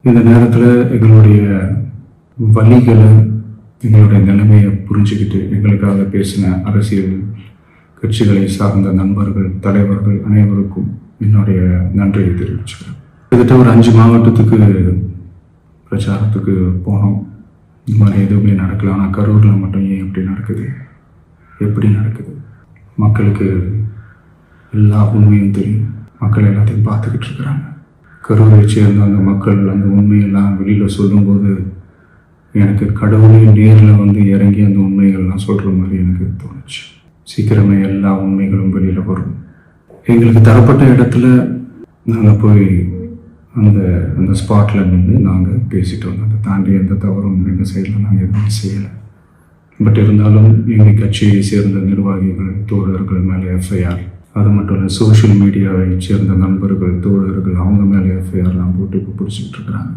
இந்த நேரத்தில் எங்களுடைய வலிகளை, எங்களுடைய நிலைமையை புரிஞ்சுக்கிட்டு எங்களுக்காக பேசின அரசியல் கட்சிகளை சார்ந்த நண்பர்கள், தலைவர்கள் அனைவருக்கும் என்னுடைய நன்றியை தெரிவிச்சுக்கிறேன். கிட்டத்தட்ட ஒரு 5 மாவட்டத்துக்கு பிரச்சாரத்துக்கு போனோம். இந்த மாதிரி எதுவுமே நடக்கல. ஆனால் கரூரில் மட்டும் ஏன் எப்படி நடக்குது, எப்படி நடக்குது? மக்களுக்கு எல்லா உண்மையும் தெரியும். மக்கள் எல்லாத்தையும் பார்த்துக்கிட்டு இருக்கிறாங்க. கரூரை சேர்ந்த அந்த மக்கள் அந்த உண்மையெல்லாம் வெளியில் சொல்லும்போது எனக்கு கடவுளே நேரில் வந்து இறங்கி அந்த உண்மைகள்லாம் சொல்கிற மாதிரி எனக்கு தோணுச்சு. சீக்கிரமே எல்லா உண்மைகளும் வெளியில் வரும். எங்களுக்கு தரப்பட்ட இடத்துல நாங்கள் போய் அந்த ஸ்பாட்டில் நின்று நாங்கள் பேசிட்டு வந்தோம். அதை தாண்டி எந்த தவறும் எங்கள் சைடில் நாங்கள் எதுவுமே செய்யலை. பட் இருந்தாலும் எங்கள் கட்சியை சேர்ந்த நிர்வாகிகள், தோழர்கள் மேலே எஃப்ஐஆர், அது மட்டும் இல்லை சோஷியல் மீடியாவை சேர்ந்த நண்பர்கள், தோழர்கள் அவங்க மேலே எஃப்ஐஆர்லாம் போட்டு இப்போ பிடிச்சிக்கிட்டு இருக்கிறாங்க.